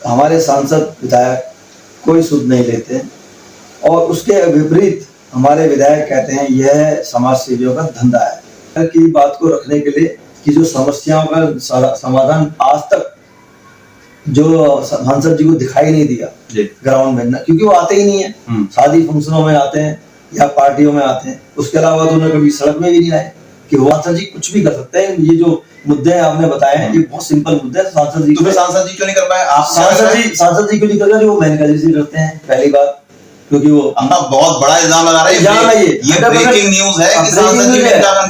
हमारे सांसद विधायक कोई सुध नहीं लेते और उसके विपरीत हमारे विधायक कहते हैं यह समाज सेवियों का धंधा है की बात को रखने के लिए कि जो समस्याओं का समाधान आज तक जो सांसद जी को दिखाई नहीं दिया ग्राउंड में, क्योंकि वो आते ही नहीं है, शादी फंक्शनों में आते हैं या पार्टियों में आते हैं, उसके अलावा तो उन्हें कभी सड़क में भी नहीं आए कि वो सांसद जी कुछ भी कर सकते हैं। ये जो मुद्दे आपने बताए हैं ये बहुत सिंपल मुद्दे हैं। सांसद जी सांसद जी क्यों नहीं कर पाए? आप सांसद जी क्यों नहीं कर पाए? वो मैनेजर करते हैं पहली बात, क्योंकि वो बहुत बड़ा इल्जाम लगा रहे हैं। ये ब्रेकिंग न्यूज है कि सांसद जी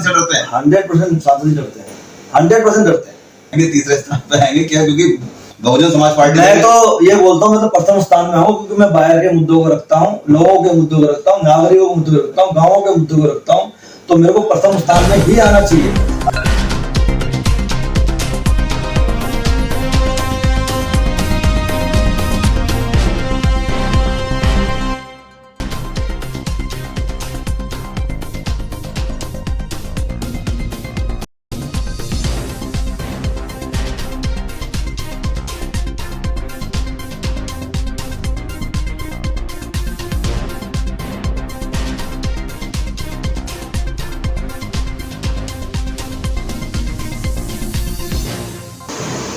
डरते हैं। 100% सांसद जी डरते हैं, 100% डरते हैं। तीसरे स्थान पे आएंगे क्या? क्योंकि बहुजन समाज पार्टी मैं तो ये बोलता हूँ, मैं तो प्रथम स्थान में हूँ, क्योंकि मैं बाहर के मुद्दों को रखता हूँ, लोगों के मुद्दों को रखता हूँ, नागरिकों के मुद्दों को रखता हूँ, गाँवों के मुद्दों को रखता हूँ, तो मेरे को प्रथम स्थान में ही आना चाहिए।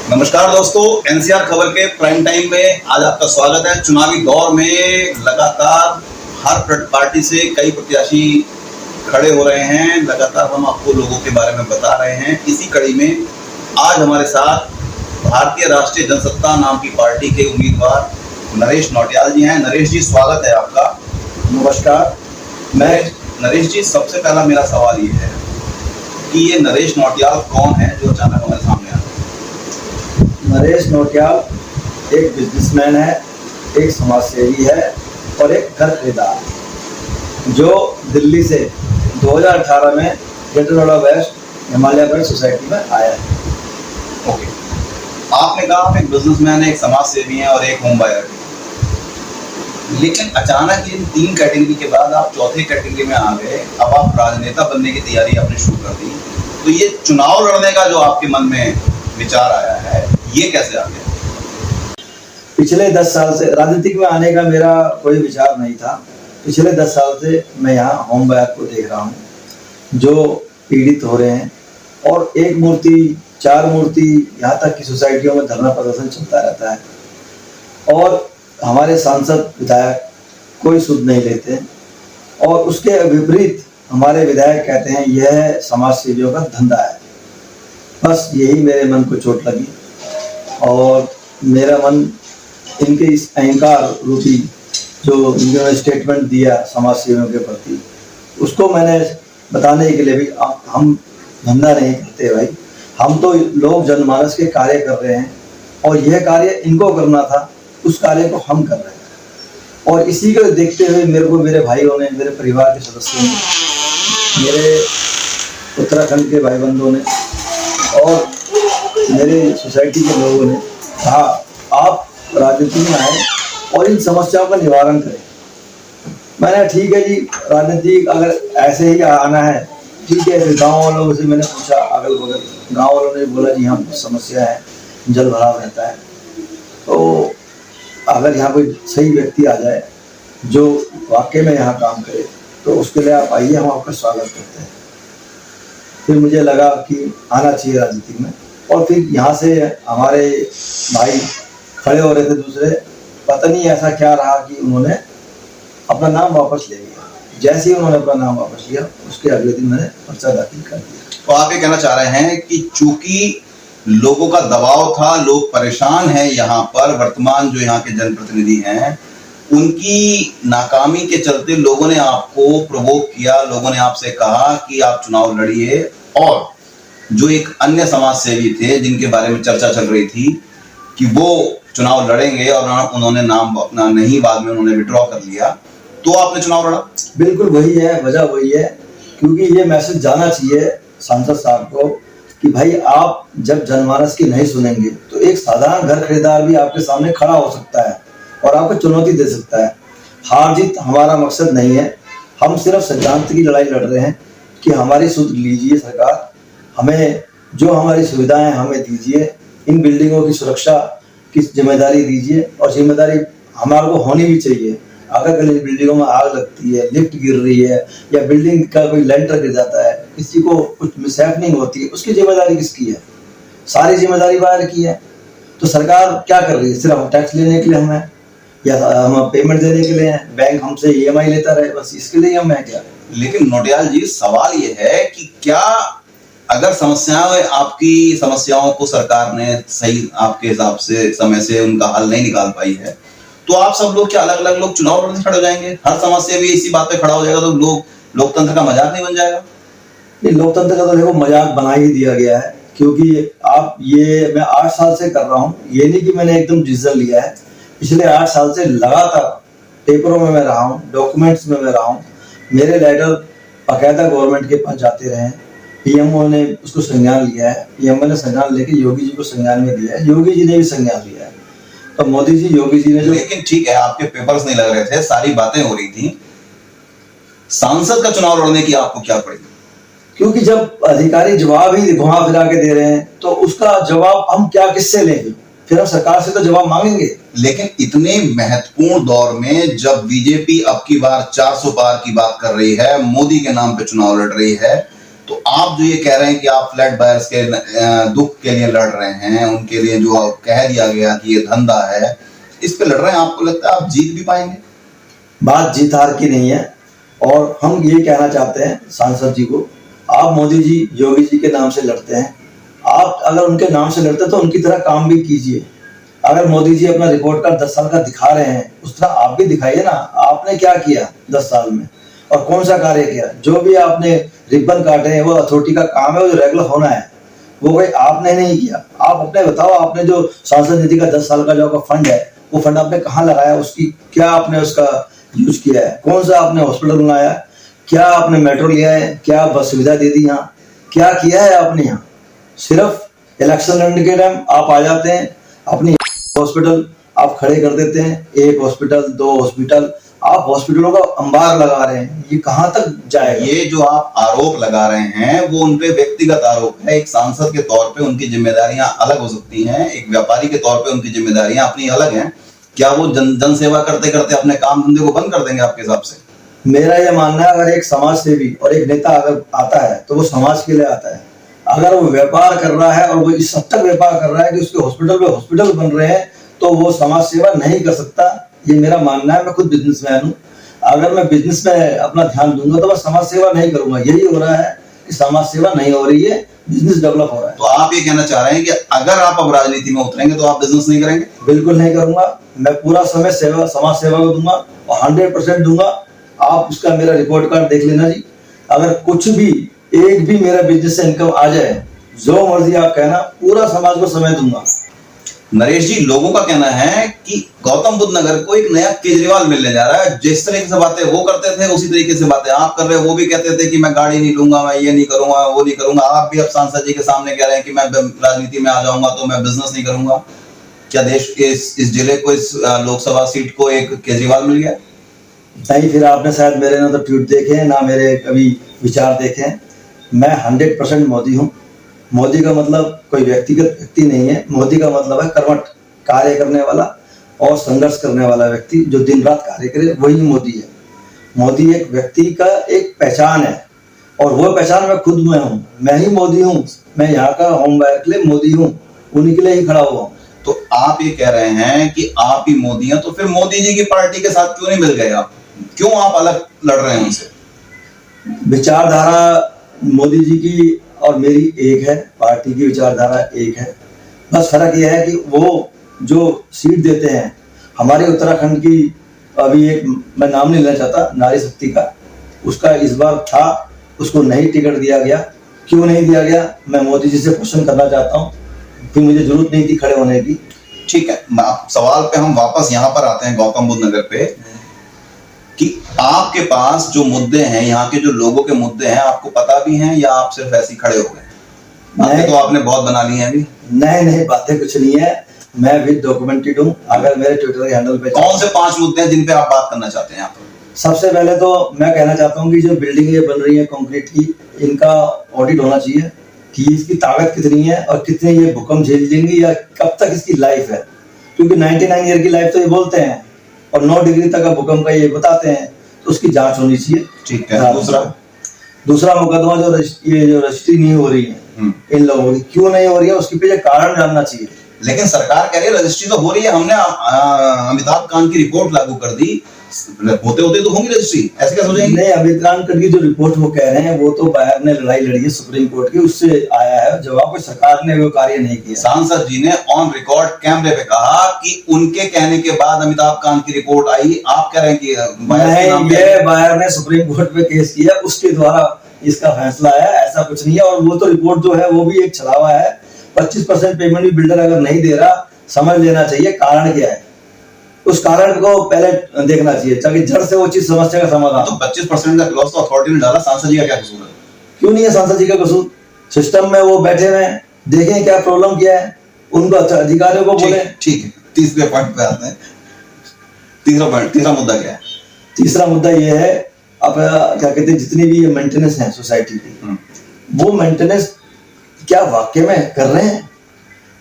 नमस्कार दोस्तों, एनसीआर खबर के प्राइम टाइम में आज आपका स्वागत है। चुनावी दौर में लगातार हर पार्टी से कई प्रत्याशी खड़े हो रहे हैं, लगातार हम आपको लोगों के बारे में बता रहे हैं। इसी कड़ी में आज हमारे साथ भारतीय राष्ट्रीय जनसत्ता नाम की पार्टी के उम्मीदवार नरेश नौटियाल जी हैं। नरेश जी, स्वागत है आपका। नमस्कार। नरेश जी, सबसे पहला मेरा सवाल ये है कि ये नरेश नौटियाल कौन है जो अचानक हमारे सामने आ? नरेश नौटियाल एक बिजनेसमैन है, एक समाजसेवी है और एक घर खरीदार जो दिल्ली से 2018 में greater Noida west Himalaya brand society में आया है। ओके, आपने कहा आप एक बिजनेसमैन है, एक समाजसेवी हैं और एक होम बायर हैं, लेकिन अचानक इन तीन कैटेगरी के बाद आप चौथे कैटेगरी में आ गए। अब आप राजनेता बनने की तैयारी आपने शुरू कर दी, तो ये चुनाव लड़ने का जो आपके मन में विचार आया है ये कैसे आ गया? पिछले 10 साल से राजनीतिक में आने का मेरा कोई विचार नहीं था। पिछले 10 साल से मैं यहाँ होम बायर को देख रहा हूँ जो पीड़ित हो रहे हैं, और एक मूर्ति 4 मूर्ति यहाँ तक की सोसाइटियों में धरना प्रदर्शन चलता रहता है और हमारे सांसद विधायक कोई सुध नहीं लेते और उसके विपरीत हमारे विधायक कहते हैं यह समाज सेवियों का धंधा है। बस यही मेरे मन को चोट लगी और मेरा मन इनके इस अहंकार रूपी जो इन्होंने स्टेटमेंट दिया समाज सेवियों के प्रति, उसको मैंने बताने के लिए भी हम धंधा नहीं करते भाई, हम तो लोग जनमानस के कार्य कर रहे हैं और यह कार्य इनको करना था, उस कार्य को हम कर रहे हैं। और इसी को देखते हुए मेरे को मेरे भाइयों ने, मेरे परिवार के सदस्यों ने, मेरे उत्तराखंड के भाई बंधुओं ने और मेरे सोसाइटी के लोगों ने कहा आप राजनीति में आए और इन समस्याओं का निवारण करें। मैंने ठीक है जी, राजनीति अगर ऐसे ही आना है ठीक है। फिर गाँव वालों से मैंने पूछा, अगल बगल गाँव वालों ने बोला जी यहाँ समस्या है, जल भराव रहता है, तो अगर यहाँ कोई सही व्यक्ति आ जाए जो वाकई में यहाँ काम करे तो उसके लिए आप आइए, हम आपका स्वागत करते हैं। फिर मुझे लगा कि आना चाहिए राजनीति में, और फिर यहाँ से हमारे भाई खड़े हो रहे थे दूसरे, पता नहीं ऐसा क्या रहा कि उन्होंने अपना नाम वापस ले लिया। जैसे ही उन्होंने अपना नाम वापस लिया उसके अगले दिन मैंने पर्चा दाखिल कर दिया। तो आप ये कहना चाह रहे हैं कि चूंकि लोगों का दबाव था, लोग परेशान हैं, यहाँ पर वर्तमान जो यहाँ के जनप्रतिनिधि हैं उनकी नाकामी के चलते लोगों ने आपको प्रोवोक किया, लोगों ने आपसे कहा कि आप चुनाव लड़िए, और जो एक अन्य समाज सेवी थे जिनके बारे में चर्चा चल रही थी कि वो चुनाव लड़ेंगे और उन्होंने नाम अपना नहीं, बाद में उन्होंने विड्रॉ कर लिया, तो आपने चुनाव लड़ा। बिल्कुल वही है, वजह वही है, क्योंकि ये मैसेज जाना चाहिए सांसद साहब को कि भाई आप जब जनमानस की नहीं सुनेंगे तो एक साधारण घर खरीदार भी आपके सामने खड़ा हो सकता है और आपको चुनौती दे सकता है। हार जीत हमारा मकसद नहीं है, हम सिर्फ सिद्धांत की लड़ाई लड़ रहे हैं कि हमारी सुध लीजिए सरकार, हमें जो हमारी सुविधाएं हमें दीजिए, इन बिल्डिंगों की सुरक्षा किस जिम्मेदारी दीजिए, और जिम्मेदारी हमारे को होनी भी चाहिए। अगर कल बिल्डिंगों में आग लगती है, लिफ्ट गिर रही है, या बिल्डिंग का कोई लेंटर गिर जाता है, किसी को कुछ मिसहैपनिंग होती है, उसकी जिम्मेदारी किसकी है? सारी जिम्मेदारी बाहर की है। तो सरकार क्या कर रही है? सिर्फ हम टैक्स लेने के लिए हम हैं, या हम पेमेंट देने के लिए हैं, बैंक हमसे EMI लेता रहे, बस इसके लिए हम हैं क्या? लेकिन नोटियाल जी, सवाल ये है कि क्या अगर आपकी समस्याओं को सरकार ने सही आपके हिसाब से समय से उनका हल नहीं निकाल पाई है, तो आप सब लोग क्या अलग अलग लोग चुनाव लड़ने खड़े हो जाएंगे? हर समस्या भी इसी बात पे खड़ा हो जाएगा तो लोकतंत्र का मजाक नहीं बन जाएगा? ये लोकतंत्र का तो देखो मजाक बना ही दिया गया है, क्योंकि आप ये मैं 8 साल से कर रहा हूँ, ये नहीं कि मैंने एकदम डिसीजन लिया है। पिछले 8 साल से लगातार पेपरों में मैं रहा हूँ, डॉक्यूमेंट्स में मैं रहा हूँ, मेरे लेटर बाकायदा गवर्नमेंट के पास जाते रहे हैं। PMO ने उसको संज्ञान लिया है, PMO ने संज्ञान लेके योगी जी को संज्ञान में दिया है, योगी जी ने भी संज्ञान लिया है। तो मोदी जी, योगी जी ने जो, लेकिन ठीक है, आपके पेपर्स नहीं लग रहे थे, सारी बातें हो रही थी, सांसद का चुनाव लड़ने की आपको क्या पड़ी? क्योंकि जब अधिकारी जवाब ही घुमा फिरा के दे रहे हैं तो उसका जवाब हम क्या किससे लेंगे? फिर हम सरकार से तो जवाब मांगेंगे। लेकिन इतने महत्वपूर्ण दौर में जब बीजेपी अब की बार 400 पार की बात कर रही है, मोदी के नाम पे चुनाव लड़ रही है, तो आप जो ये कह रहे हैं कि आप फ्लैट बायर्स के दुख के लिए लड़ रहे हैं, उनके लिए जो कह दिया गया कि ये धंधा है, इस पे लड़ रहे हैं, आपको लगता है आप जीत भी पाएंगे? बात जीत हार की नहीं है, और हम ये कहना चाहते हैं सांसद जी को, आप मोदी जी, योगी जी के नाम से लड़ते हैं, आप अगर उनके नाम से लड़ते तो उनकी तरह काम भी कीजिए। अगर मोदी जी अपना रिपोर्ट कार्ड 10 साल का दिखा रहे हैं, उस तरह आप भी दिखाइए ना। आपने क्या किया 10 साल में, और कौन सा कार्य किया? जो भी आपने रिबन काटे हैं वो अथॉरिटी का काम है, वो जो रेगुलर होना है, वो कोई आपने नहीं किया। आप अपने बताओ, आपने जो सांसद निधि का 10 साल का जो फंड है, वो फंड आपने कहाँ लगाया? उसकी क्या आपने उसका यूज किया है? कौन सा आपने हॉस्पिटल बनाया? क्या आपने मेट्रो लिया है? क्या बस सुविधा दे दी? यहाँ क्या किया है आपने? यहाँ सिर्फ इलेक्शन लड़ने के टाइम आप आ जाते हैं, अपनी हॉस्पिटल आप खड़े कर देते हैं, 1 हॉस्पिटल 2 हॉस्पिटल, आप हॉस्पिटलों का अंबार लगा रहे हैं। ये कहाँ तक जाएगा? ये जो आप आरोप लगा रहे हैं वो उनपे व्यक्तिगत आरोप है। एक सांसद के तौर पे उनकी जिम्मेदारियां अलग हो सकती हैं, एक व्यापारी के तौर पे उनकी जिम्मेदारियां अपनी अलग हैं। क्या वो जन सेवा करते करते अपने काम धंधे को बंद कर देंगे आपके हिसाब से? मेरा यह मानना है, अगर एक समाज सेवी और एक नेता अगर आता है तो वो समाज के लिए आता है। अगर वो व्यापार कर रहा है और वो इस हद तक व्यापार कर रहा है कि उसके हॉस्पिटल पे हॉस्पिटल बन रहे हैं, तो वो समाज सेवा नहीं कर सकता। ये मेरा मानना है। मैं खुद बिजनेसमैन हूँ, अगर मैं बिजनेस में अपना ध्यान दूंगा तो मैं समाज सेवा नहीं करूंगा। यही हो रहा है कि समाज सेवा नहीं हो रही है, बिजनेस डेवलप हो रहा है। तो आप ये कहना चाह रहे हैं कि अगर आप अब राजनीति में उतरेंगे तो आप बिजनेस नहीं करेंगे? बिल्कुल नहीं करूंगा। मैं पूरा समय सेवा, समाज सेवा को दूंगा और 100% दूंगा। आप उसका मेरा रिपोर्ट कार्ड देख लेना जी। अगर कुछ भी एक भी मेरा बिजनेस से इनकम आ जाए, जो मर्जी आप कहना, पूरा समाज को समय दूंगा। नरेश जी, लोगों का कहना है कि गौतम बुद्ध नगर को एक नया केजरीवाल मिलने जा रहा है। जिस तरीके से बातें वो करते थे उसी तरीके से बातें आप कर रहे हो। वो भी कहते थे कि मैं गाड़ी नहीं लूंगा, मैं ये नहीं करूंगा, वो नहीं करूंगा। आप भी अब सांसद जी के सामने कह रहे हैं कि मैं राजनीति में आ जाऊंगा तो मैं बिजनेस नहीं करूंगा। क्या देश के इस जिले को, इस लोकसभा सीट को एक केजरीवाल मिल गया? नहीं, फिर आपने शायद मेरे ना तो ट्वीट देखे ना मेरे कभी विचार देखे। मैं 100% मोदी हूँ। मोदी का मतलब कोई व्यक्तिगत व्यक्ति नहीं है। मोदी का मतलब है कर्मठ, कार्य करने वाला और संघर्ष करने वाला व्यक्ति जो दिन रात कार्य करे, वही मोदी है। मोदी एक व्यक्ति का एक पहचान है, और वो पहचान मैं खुद में हूँ। मैं ही मोदी हूँ। मैं यहाँ का होम बायर के लिए मोदी हूँ, उन्हीं के लिए ही खड़ा हुआ हूँ। तो आप ये कह रहे हैं कि आप ही मोदी हैं, तो फिर मोदी जी की पार्टी के साथ क्यों नहीं मिल गए आप? क्यों आप अलग लड़ रहे हैं उनसे? विचारधारा मोदी जी की और मेरी एक है, पार्टी की विचारधारा एक है। बस फर्क यह है कि वो जो सीट देते हैं, हमारे उत्तराखंड की अभी एक, मैं नाम नहीं लेना चाहता, नारी शक्ति का, उसका इस बार था, उसको नहीं टिकट दिया गया। क्यों नहीं दिया गया, मैं मोदी जी से क्वेश्चन करना चाहता हूँ, फिर मुझे जरूरत नहीं थी खड़े होने की। ठीक है, सवाल पे हम वापस यहाँ पर आते हैं, गौतम बुद्ध नगर पे, कि आपके पास जो मुद्दे हैं, यहाँ के जो लोगों के मुद्दे हैं, आपको पता भी हैं या आप सिर्फ ऐसे ही खड़े हो गए? बातें तो आपने बहुत बना ली हैं अभी। नहीं, बातें कुछ नहीं है। मैं भी डॉक्यूमेंटेड हूँ। अगर मेरे ट्विटर के हैंडल पे कौन से 5 मुद्दे हैं जिन पे आप बात करना चाहते हैं यहाँ पर? सबसे पहले तो मैं कहना चाहता हूँ कि जो बिल्डिंग ये बन रही है कंक्रीट की, इनका ऑडिट होना चाहिए कि इसकी ताकत कितनी है और कितने ये भूकंप झेल लेंगी या कब तक इसकी लाइफ है। क्योंकि 99 ईयर की लाइफ तो ये बोलते हैं और 9 डिग्री तक का भूकंप का ये बताते हैं, तो उसकी जांच होनी चाहिए। ठीक है। दूसरा मुकदमा ये जो रजिस्ट्री नहीं हो रही है इन लोगों की, क्यों नहीं हो रही है उसके पीछे कारण जानना चाहिए। लेकिन सरकार कह रही है रजिस्ट्री तो हो रही है, हमने अमिताभ कांत की रिपोर्ट लागू कर दी, होते होते तो होंगी रजिस्ट्री, ऐसे क्या सोचेंगे? नहीं, अमिताभ कांत की जो रिपोर्ट वो कह रहे हैं वो तो बायर ने लड़ाई लड़ी है सुप्रीम कोर्ट की, उससे आया है जवाब, कोई सरकार ने वो कार्य नहीं किया। सांसद जी ने ऑन रिकॉर्ड कैमरे पे कहा कि उनके कहने के बाद अमिताभ कांत की रिपोर्ट आई, आप कह रहे हैं कि बायर ने सुप्रीम कोर्ट पे केस किया, उसके द्वारा इसका फैसला आया, ऐसा कुछ नहीं है। और वो तो रिपोर्ट जो है वो भी एक छलावा है। 25% पेमेंट भी बिल्डर अगर नहीं दे रहा, समझ लेना चाहिए कारण क्या है, उस कारण को पहले देखना चाहिए ताकि जड़ से वो चीज समस्या का समाधान। तो 25% का क्लॉज तो अथॉरिटी ने डाला, सांसद जी का क्या कसूर है? क्यों नहीं है सांसद जी का कसूर? सिस्टम में वो बैठे हुए हैं, देखें क्या प्रॉब्लम क्या है, उनको अधिकारियों को बोले। ठीक है, तीसरे पॉइंट पे आते हैं। तीसरा मुद्दा क्या है? तीसरा मुद्दा ये है, अब क्या कहते हैं, जितनी भी ये मेंटेनेंस है सोसाइटी की, वो मेंटेनेंस क्या वाकई में कर रहे हैं,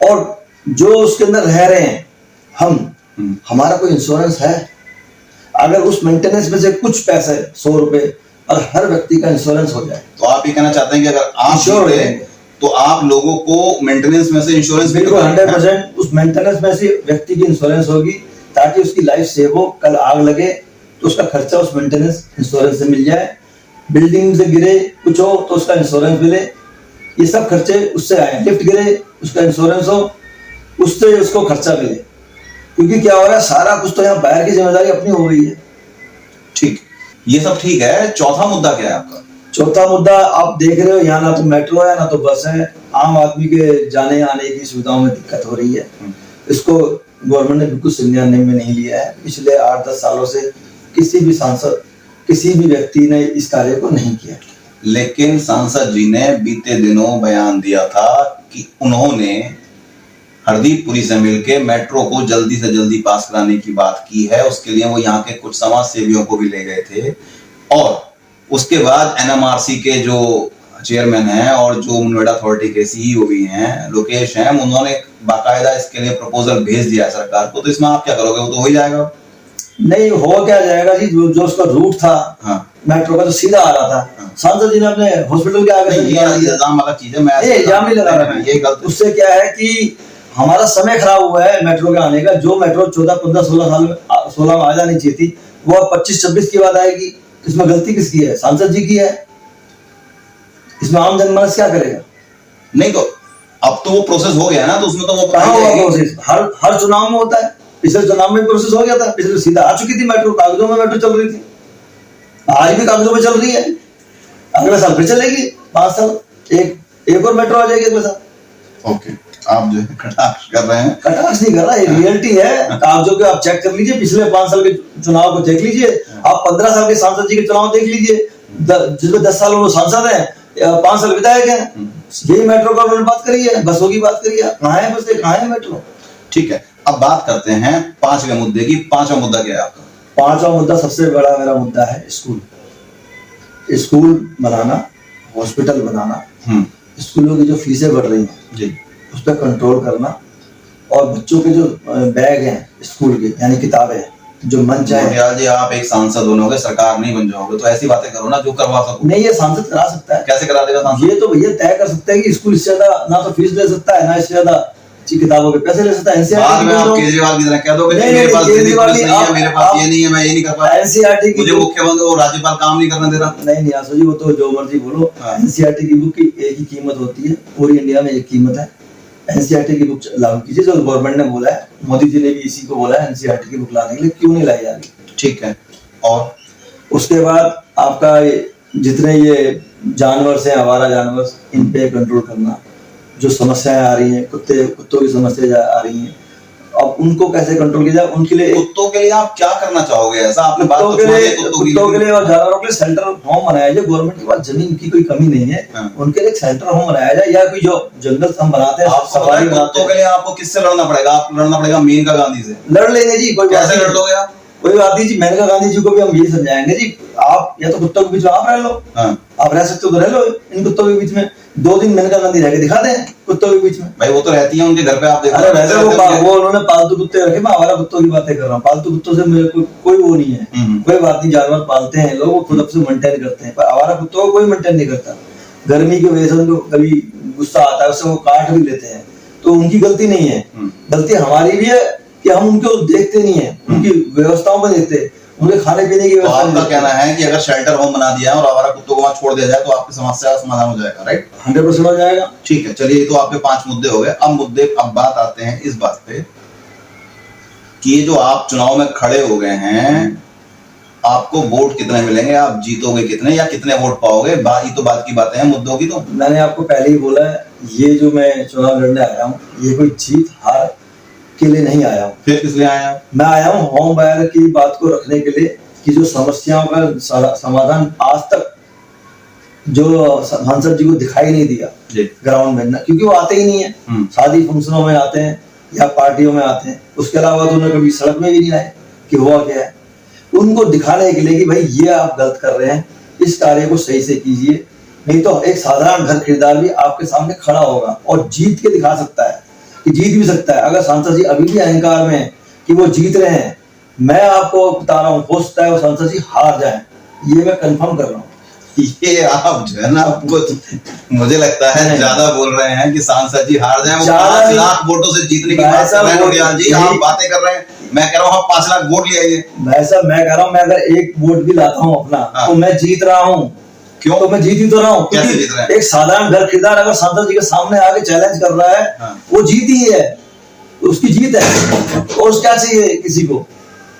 और जो उसके अंदर रह रहे हैं हमारा कोई इंश्योरेंस है? अगर उस मेंटेनेंस में से कुछ पैसे 100 रुपए और हर व्यक्ति का इंश्योरेंस हो जाए, तो आप ये कहना चाहते हैं कि अगर आप इंश्योर तो आप लोगों को मेंटेनेंस में से इंश्योरेंस बिल्कुल 100% उस मेंटेनेंस में से व्यक्ति की इंश्योरेंस होगी, ताकि उसकी लाइफ सेव हो, कल आग लगे तो उसका खर्चा उस मेंटेनेंस इंश्योरेंस से मिल जाए, बिल्डिंग से गिरे कुछ हो तो उसका इंश्योरेंस मिले, ये सब खर्चे उससे आए, लिफ्ट गिरे उसका इंश्योरेंस हो, उससे उसको खर्चा मिले। क्योंकि क्या हो रहा है, सारा कुछ तो यहाँ बाहर की जिम्मेदारी अपनी हो गई है। ठीक, ये सब ठीक है। चौथा मुद्दा क्या है आपका? चौथा मुद्दा आप देख रहे हो, यहाँ ना तो मेट्रो है ना तो बस है, आम आदमी के जाने आने की सुविधाओं में दिक्कत हो रही है। इसको गवर्नमेंट ने बिल्कुल संज्ञान में नहीं लिया है। पिछले 8-10 सालों से किसी भी सांसद, किसी भी व्यक्ति ने इस कार्य को नहीं किया। लेकिन सांसद जी ने बीते दिनों बयान दिया था कि उन्होंने हरदीपपुरी से मिलकर मेट्रो को जल्दी से जल्दी पास कराने की बात की है। उसके लिए वो यहाँ के कुछ समाज सेवियों को भी ले गए थे, और उसके बाद एनएमआरसी के जो चेयरमैन हैं और जो नोएडा अथॉरिटी के सीईओ भी हैं लोकेश हैं, उन्होंने बाकायदा इसके लिए प्रपोजल भेज दिया सरकार को। तो इसमें आप क्या करोगे? वो तो हो ही जाएगा। नहीं हो क्या जाएगा जी, जो उसका रूट था मेट्रो का तो सीधा आ रहा था। सांसद जी ने अपने हॉस्पिटल के आगे इल्जाम वाला चीज है, मैं इल्जाम नहीं लगा रहा। ये गलत। उससे क्या है कि हमारा समय खराब हुआ है मेट्रो के आने का। जो मेट्रो 14, 15, 16 साल में 16 में आ जानी चाहिए थी, वो 25-26 की बात आएगी। इसमें गलती किसकी है? सांसद जी की है। इसमें आम जनमानस क्या करेगा? नहीं तो अब तो वो प्रोसेस हो गया ना, तो उसमें तो वो कहाँ हुआ प्रोसेस? हर चुनाव में होता है। पिछले चुनाव में प्रोसेस हो गया था, पिछले सीधा आ चुकी थी मेट्रो, कागजों में मेट्रो चल रही थी, आज भी कागजों में चल रही है, अगले साल फिर चलेगी 5 साल, एक और मेट्रो आ जाएगी अगले साल। ओके, आप जो है कटाक्ष कर रहे हैं। कटाक्ष नहीं कर रहा, ये रियलिटी है। कागजों के आप चेक कर लीजिए, पिछले 5 साल के चुनाव को देख लीजिए, आप 15 साल के सांसद जी के चुनाव देख लीजिए, जिसमें 10 साल वो सांसद है, 5 साल विधायक है। यही मेट्रो का उन्होंने बात करी है, बसों की बात करी है, कहाँ है बसें, कहाँ है मेट्रो? ठीक है, अब बात करते हैं 5वें मुद्दे की। 5वां मुद्दा क्या है आपका? 5वां मुद्दा सबसे बड़ा मेरा मुद्दा है स्कूल बनाना, हॉस्पिटल बनाना, स्कूलों की जो फीसें बढ़ रही हैं जी, उस पर कंट्रोल करना, और बच्चों के जो बैग हैं स्कूल के, यानी किताबें जो मन चाहे। जी, आप एक सांसद बनोगे, सरकार नहीं बन जाओगे, तो ऐसी बातें करो ना जो करवा सको। नहीं, ये सांसद करा सकता है। कैसे करा देगा सांसद? ये तो भैया तय कर सकता है कि स्कूल इससे ज्यादा ना तो फीस ले सकता है, ना इससे ज्यादा किताबों के पैसे ले सकता है। बाद में आप केजरीवाल की तरह कह दोगे मेरे पास केजरीवाल नहीं है, मेरे पास ये नहीं है, मैं ये नहीं कर पाया। एनसीईआरटी की मुझे मुख्यमंत्री और राज्यपाल काम नहीं करने दे रहा। नहीं आसू जी, वो तो जो मर्जी बोलो, एनसीईआरटी की बुक की एक ही कीमत होती है, पूरी इंडिया में एक कीमत है। एनसीईआरटी की बुक लागू कीजिए, जो गवर्नमेंट ने बोला है, मोदी जी ने भी इसी को बोला है, एनसीईआरटी की बुक लाने के लिए। क्यों नहीं लाई जा रही? ठीक है। और उसके बाद आपका जितने ये जानवर से, आवारा जानवर, इन पे कंट्रोल करना। जो समस्याएं आ रही हैं, कुत्तों की समस्या आ रही हैं, अब उनको कैसे कंट्रोल किया जाए? उनके लिए कुत्तों के लिए आप क्या करना चाहोगे? ऐसा आपने बात कुत्तों के लिए और जानवरों के लिए सेंटर होम बनाया जाए। गवर्नमेंट के पास जमीन की कोई कमी नहीं है, उनके लिए सेंटर होम बनाया जाए, या कोई जो जंगल हम बनाते हैं सफारी बनाते हैं। कुत्तों के लिए आपको किससे लड़ना पड़ेगा? आप लड़ना पड़ेगा मेनका गांधी से। लड़ लेंगे जी, कोई कैसे लड़ लोगे आप? कोई बात नहीं जी, मेनका गांधी जी को भी हम यही समझाएंगे जी, आप या तो कुत्तों के बीच में आप रह लो, आप रह सकते हो तो रह लो इन कुत्तों के बीच में, 2 दिन मेनका गांधी रह के दिखा दें कुत्तों के बीच में। भाई वो तो रहती है उनके घर पे, आप देखो। अरे वैसे वो उन्होंने पालतू कुत्ते रखे, मैं आवारा कुत्तों की बातें कर रहा हूँ, पालतू कुत्तों से मेरे कोई वो नहीं है, कोई बात नहीं, जानवर पालते हैं लोग, वो खुद अपने मेंटेन करते हैं, पर आवारा कुत्तों को कोई मेंटेन नहीं करता। गर्मी की वजह से उनको कभी गुस्सा आता है, उससे वो काट भी लेते हैं, तो उनकी गलती नहीं है, गलती हमारी भी है कि हम उनको देखते नहीं है, उनकी व्यवस्थाओं को देखते, उनके खाने पीने की व्यवस्था। आपका कहना है कि अगर शेल्टर होम बना दिया है और आवारा कुत्तों को वहां छोड़ दिया जाए तो आपकी समस्या का समाधान हो जाएगा, राइट? 100% हो जाएगा। ठीक है, चलिए, ये तो आपके 5 मुद्दे हो गए। अब बात आते हैं इस बात पे कि ये जो आप चुनाव में खड़े हो गए हैं, आपको वोट कितने मिलेंगे, आप जीतोगे कितने या कितने वोट पाओगे, ये तो बात की बातें हैं, मुद्दों की तो मैंने आपको पहले ही बोला है, ये जो मैं चुनाव लड़ने आया हूँ, ये कोई जीत हार के लिए नहीं आया हूँ। फिर किस लिए आया? मैं आया हूँ होम बायर की बात को रखने के लिए, कि जो समस्याओं का समाधान आज तक जो सांसद जी को दिखाई नहीं दिया ग्राउंड में, क्योंकि वो आते ही नहीं है, शादी फंक्शनों में आते हैं या पार्टियों में आते हैं, उसके अलावा तो उन्हें कभी सड़क में भी नहीं आए कि हुआ क्या है। उनको दिखाने के लिए कि भाई ये आप गलत कर रहे हैं, इस कार्य को सही से कीजिए, नहीं तो एक साधारण घर खरीदार भी आपके सामने खड़ा होगा और जीत के दिखा सकता है, कि जीत भी सकता है। अगर सांसद जी अभी भी अहंकार में कि वो जीत रहे हैं, मैं आपको बता रहा हूँ, हो सकता है वो सांसद जी हार जाए, ये मैं कंफर्म कर रहा हूँ। ये आप जो है ना, मुझे लगता है ज्यादा बोल रहे हैं कि सांसद जी हार जाए, वो 5 लाख वोटों से जीतने की बात कर रहे हैं नोटियाल जी, आप बातें कर रहे हैं, मैं कह रहा हूँ आप 5 लाख वोट ले आइए। मैं कह रहा हूँ, मैं अगर 1 वोट भी लाता हूँ अपना, तो मैं जीत रहा हूँ। क्यों? तो मैं जीत ही तो रहा हूँ, कैसे जीत रहे हैं? एक साधारण घर खरीदार अगर सांसद जी के सामने आके चैलेंज कर रहा है, वो जीत ही है, उसकी जीत है, और क्या चाहिए किसी को।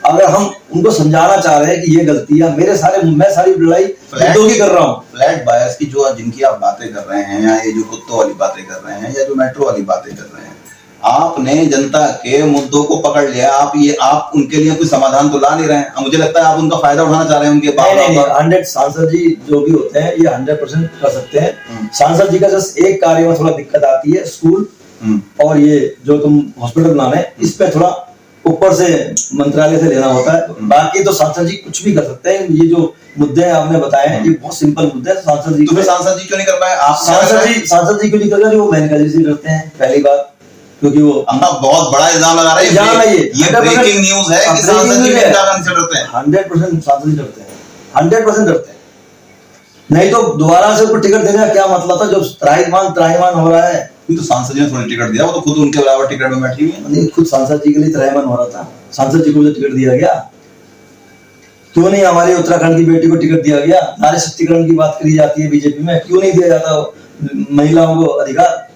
अगर हम उनको समझाना चाह रहे हैं कि ये गलती है, मैं सारी लड़ाई मुद्दों की कर रहा हूँ। फ्लैट बायर्स की जिनकी आप बातें कर रहे हैं, या ये जो कुत्तों वाली बातें कर रहे हैं, या जो मेट्रो वाली बातें कर रहे हैं, आपने जनता के मुद्दों को पकड़ लिया, आप उनके लिए कोई समाधान तो ला नहीं रहे हैं। मुझे लगता है आप उनका फायदा उठाना चाह रहे हैं, उनके नहीं, 100 सांसद जी जो भी होते हैं ये 100% कर सकते हैं। सांसद जी का जस्ट एक कार्य में थोड़ा दिक्कत आती है, स्कूल और ये जो तुम हॉस्पिटल बनाना है, इस पे थोड़ा ऊपर से मंत्रालय से लेना होता है, बाकी तो सांसद जी कुछ भी कर सकते हैं। ये जो मुद्दे आपने बताए हैं, ये बहुत सिंपल मुद्दे हैं। सांसद जी क्यों नहीं कर पाए? आप सांसद जी क्यों नहीं कर रहे? वो मेनका जी से करते हैं, पहली बात, क्योंकि वो बहुत बड़ा इल्जाम लगा रहे हैं। ये ब्रेकिंग न्यूज है कि सांसद जी मेनका गांधी से डरते हैं। 100% सांसद जी डरते हैं, 100% डरते हैं। नहीं तो दोबारा से उनको टिकट देने का क्या मतलब था, जो त्राहिमाम हो रहा है। तो सांसद जी ने थोड़ी टिकट दिया, वो तो खुद उनके बराबर टिकट में बैठी हुई है। नहीं, खुद सांसद जी के लिए त्राहिमाम हो रहा था, सांसद जी को भी टिकट दिया गया, क्यों नहीं हमारे उत्तराखंड की बेटी को टिकट दिया गया? नारी शक्तिकरण की बात करी जाती है बीजेपी में, क्यों नहीं दिया जाता महिलाओं को अधिकार?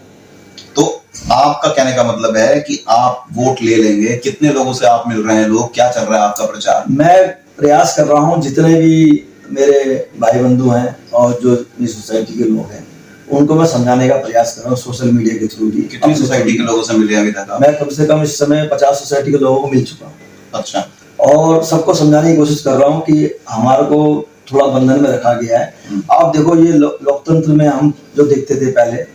तो आपका कहने का मतलब है कि आप वोट ले लेंगे, कितने लोगों से आप मिल रहे हैं, लोग क्या चल रहा है आपका प्रचार? मैं प्रयास कर रहा हूँ, जितने भी मेरे भाई बंधु हैं और जो इस सोसाइटी के लोग हैं, उनको मैं समझाने का प्रयास कर रहा हूँ सोशल मीडिया के थ्रू भी। कितनी सोसाइटी के लोगों से मिले अभी तक? मैं कम से कम इस समय 50 सोसाइटी के लोगों को मिल चुका हूँ। अच्छा। और सबको समझाने की कोशिश कर रहा हूँ कि हमारे को थोड़ा बंधन में रखा गया है। आप देखो, ये लोकतंत्र में हम जो देखते थे पहले,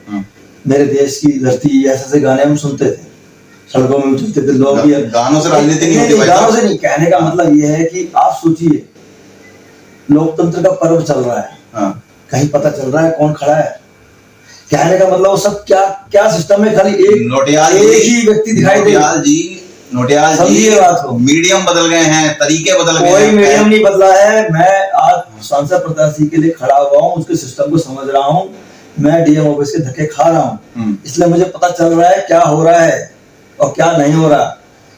मेरे देश की धरती, ऐसे गाने हम सुनते थे, सड़कों में चलते थे लोग। भी गानों से राजनीति नहीं होती। गानों से नहीं, कहने का मतलब ये है कि आप सोचिए, लोकतंत्र का पर्व चल रहा है, कहीं पता चल रहा है कौन खड़ा है? कहने का मतलब वो सब क्या सिस्टम है, खाली एक ही व्यक्ति दिखाई दे। नोटियाल जी, बात को मीडियम बदल गए हैं, तरीके बदल गए हैं। कोई मीडियम नहीं बदला है। मैं आज सांसद प्रत्याशी के लिए खड़ा हुआ हूँ, उसके सिस्टम को समझ रहा हूँ, मैं डीएम ऑफिस के धक्के खा रहा हूँ, इसलिए मुझे पता चल रहा है क्या हो रहा है और क्या नहीं हो रहा,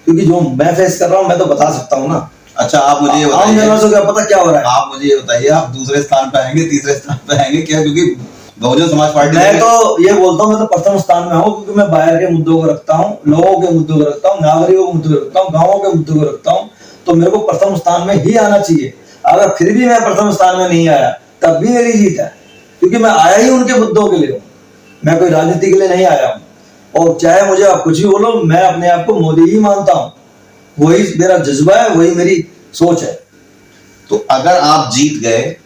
क्योंकि जो मैं फेस कर रहा हूँ मैं तो बता सकता हूँ ना। अच्छा, आप मुझे ये बताइए, क्या पता क्या हो रहा है? आप मुझे ये बताइए, आप दूसरे स्थान पे आएंगे, तीसरे स्थान पे आएंगे क्या? क्योंकि बहुजन समाज पार्टी, मैं तो ये बोलता हूँ, मैं तो प्रथम स्थान में हूँ, क्योंकि मैं बाहर के मुद्दों को रखता हूँ, लोगों के मुद्दों को रखता हूँ, नागरिकों के मुद्दों को रखता हूँ, गाँवों के मुद्दों को रखता हूँ, तो मेरे को प्रथम स्थान में ही आना चाहिए। अगर फिर भी मैं प्रथम स्थान में नहीं आया, तब भी मेरी जीत है, क्योंकि मैं आया ही उनके मुद्दों के लिए हूँ, मैं कोई राजनीति के लिए नहीं आया हूँ। और चाहे मुझे आप कुछ भी बोलो, मैं अपने आप को मोदी ही मानता हूँ, वही मेरा जज्बा है, वही मेरी सोच है। तो अगर आप जीत गए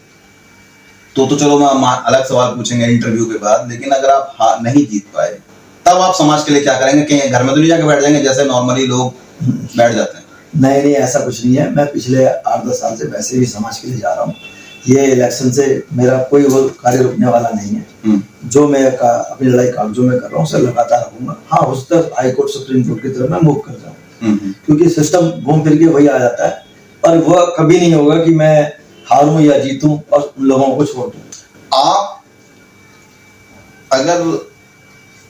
तो चलो मैं अलग सवाल पूछेंगे इंटरव्यू के बाद, लेकिन अगर आप नहीं जीत पाए, तब आप समाज के लिए क्या करेंगे? कहीं घर में तो नहीं जाके बैठ जाएंगे जैसे नॉर्मली लोग बैठ जाते हैं? नहीं नहीं, ऐसा कुछ नहीं है। मैं पिछले 8-10 साल से वैसे भी समाज के लिए जा रहा हूँ। ये इलेक्शन से मेरा कोई वो कार्य रुकने वाला नहीं है। जो मैं अपनी लड़ाई कागजों में कर रहा हूँ उसे लगातार रखूंगा। हाँ, उस तक हाई कोर्ट सुप्रीम कोर्ट की तरफ मैं मूव कर जाऊँ, क्योंकि सिस्टम घूम फिर के वही आ जाता है। पर वह कभी नहीं होगा कि मैं हारूं या जीतूं और उन लोगों को छोड़ दूं। आप अगर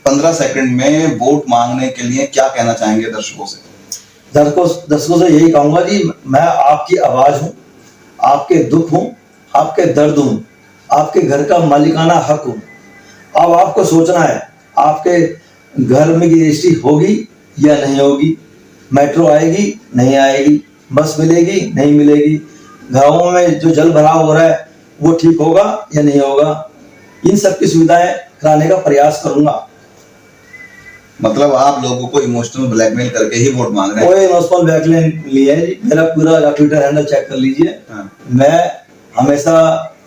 15 सेकंड में वोट मांगने के लिए क्या कहना चाहेंगे दर्शकों से? दर्शकों से यही कहूंगा कि मैं आपकी आवाज हूँ, आपके दुख हूँ, आपके दर्द हूँ, आपके घर का मालिकाना हक हूँ। अब आपको सोचना है, आपके घर में की रजिस्ट्री होगी या नहीं होगी, मेट्रो आएगी नहीं आएगी, बस मिलेगी नहीं मिलेगी, गाँवों में जो जल भराव हो रहा है वो ठीक होगा या नहीं होगा, इन सब की सुविधाएं कराने का प्रयास करूंगा। मतलब आप लोगों को इमोशनल ब्लैकमेल करके ही वोट मांग रहे हैं? कोई इमोशनल ब्लैकमेल नहीं है जी। मेरा पूरा ट्विटर हैंडल चेक कर लीजिए। मैं हमेशा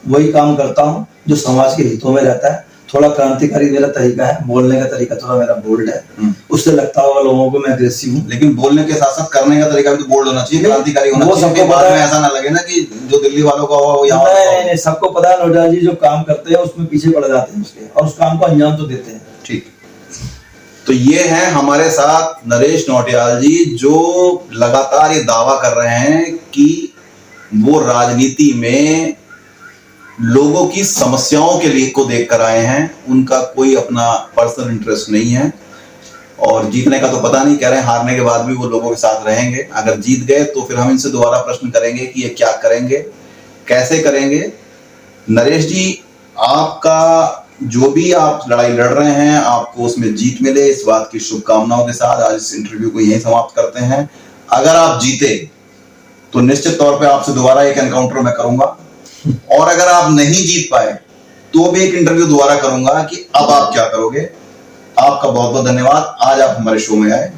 वही काम करता हूँ जो समाज के हितों में रहता है। थोड़ा क्रांतिकारी मेरा तरीका है, बोलने का तरीका थोड़ा मेरा बोल्ड है। उससे लगता होगा लोगों को मैं अग्रेसिव हूँ, लेकिन बोलने के साथ साथ करने का तरीका भी तो बोल्ड होना चाहिए, क्रांतिकारी होना चाहिए। सबको बाद में ऐसा ना लगे ना कि जो दिल्ली वालों का हो यहाँ। नहीं, सबको पता है नोटियाल जी जो काम करते हैं उसमें पीछे पड़ जाते हैं उसके, और उस काम को अंजाम तो देते हैं। ठीक, तो ये है हमारे साथ नरेश नौटियाल जी, जो लगातार ये दावा कर रहे हैं कि वो राजनीति में लोगों की समस्याओं के लिए को देख कर आए हैं, उनका कोई अपना पर्सनल इंटरेस्ट नहीं है। और जीतने का तो पता नहीं, कह रहे हैं हारने के बाद भी वो लोगों के साथ रहेंगे। अगर जीत गए तो फिर हम इनसे दोबारा प्रश्न करेंगे कि ये क्या करेंगे, कैसे करेंगे। नरेश जी, आपका जो भी आप लड़ाई लड़ रहे हैं, आपको उसमें जीत मिले, इस बात की शुभकामनाओं के साथ आज इस इंटरव्यू को यहीं समाप्त करते हैं। अगर आप जीते तो निश्चित तौर पे आपसे दोबारा एक एनकाउंटर मैं करूंगा, और अगर आप नहीं जीत पाए तो भी एक इंटरव्यू दोबारा करूंगा कि अब आप क्या करोगे। आपका बहुत बहुत धन्यवाद, आज आप हमारे शो में आए।